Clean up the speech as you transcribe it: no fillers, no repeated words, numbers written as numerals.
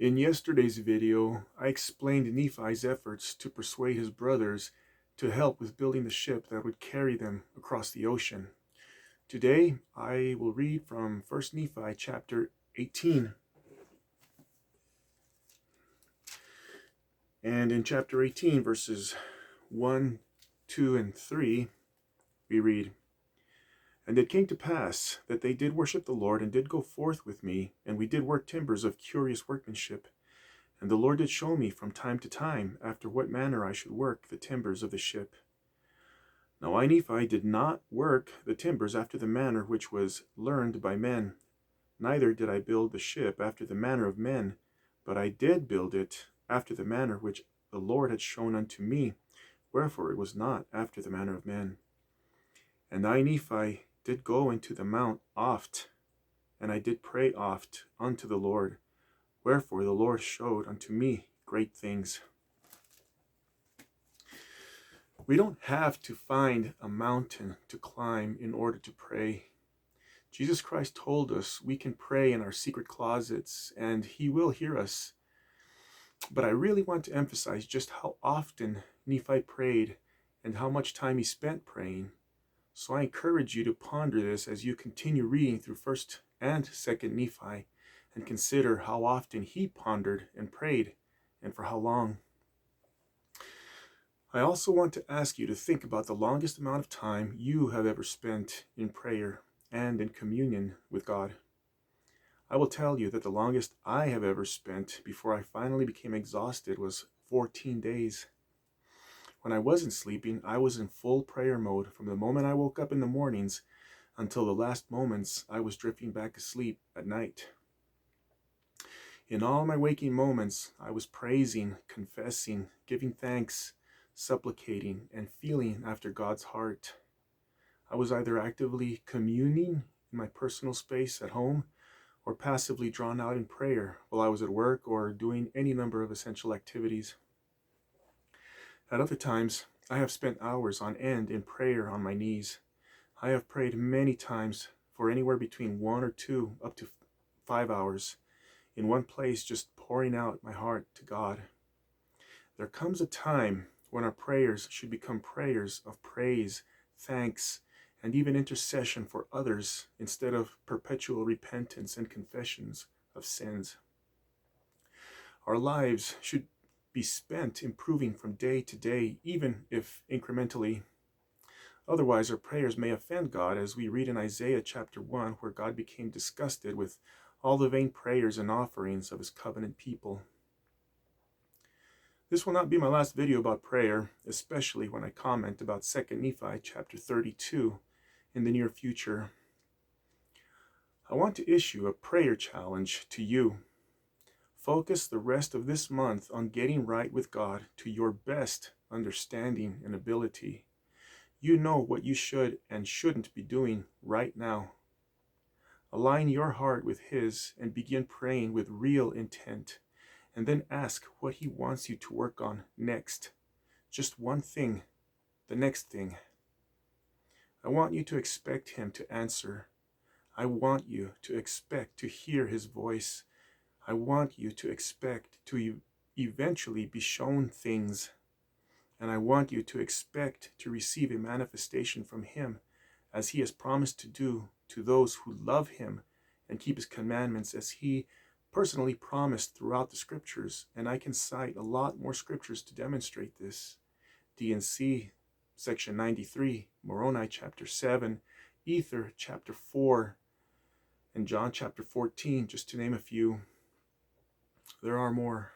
In yesterday's video, I explained Nephi's efforts to persuade his brothers to help with building the ship that would carry them across the ocean. Today, I will read from 1 Nephi chapter 18. And in chapter 18, verses 1, 2, and 3, we read, "And it came to pass that they did worship the Lord, and did go forth with me, and we did work timbers of curious workmanship. And the Lord did show me from time to time after what manner I should work the timbers of the ship. Now I, Nephi, did not work the timbers after the manner which was learned by men, neither did I build the ship after the manner of men, but I did build it after the manner which the Lord had shown unto me, wherefore it was not after the manner of men. And I, Nephi, did go into the mount oft, and I did pray oft unto the Lord, wherefore the Lord showed unto me great things." We don't have to find a mountain to climb in order to pray. Jesus Christ told us we can pray in our secret closets, and He will hear us. But I really want to emphasize just how often Nephi prayed and how much time he spent praying. So I encourage you to ponder this as you continue reading through 1st and 2nd Nephi, and consider how often he pondered and prayed, and for how long. I also want to ask you to think about the longest amount of time you have ever spent in prayer and in communion with God. I will tell you that the longest I have ever spent before I finally became exhausted was 14 days. When I wasn't sleeping, I was in full prayer mode from the moment I woke up in the mornings until the last moments I was drifting back asleep at night. In all my waking moments, I was praising, confessing, giving thanks, supplicating, and feeling after God's heart. I was either actively communing in my personal space at home or passively drawn out in prayer while I was at work or doing any number of essential activities. At other times, I have spent hours on end in prayer on my knees. I have prayed many times for anywhere between 1 or 2 up to 5 hours in one place, just pouring out my heart to God. There comes a time when our prayers should become prayers of praise, thanks, and even intercession for others instead of perpetual repentance and confessions of sins. Our lives should be spent improving from day to day, even if incrementally. Otherwise, our prayers may offend God, as we read in Isaiah chapter 1, where God became disgusted with all the vain prayers and offerings of His covenant people. This will not be my last video about prayer, especially when I comment about 2nd Nephi chapter 32 in the near future. I want to issue a prayer challenge to you. Focus the rest of this month on getting right with God to your best understanding and ability. You know what you should and shouldn't be doing right now. Align your heart with His and begin praying with real intent. And then ask what He wants you to work on next. Just one thing, the next thing. I want you to expect Him to answer. I want you to expect to hear His voice. I want you to expect to eventually be shown things. And I want you to expect to receive a manifestation from Him, as He has promised to do to those who love Him and keep His commandments, as He personally promised throughout the scriptures. And I can cite a lot more scriptures to demonstrate this. D&C section 93, Moroni chapter 7, Ether chapter 4, and John chapter 14, just to name a few. There are more.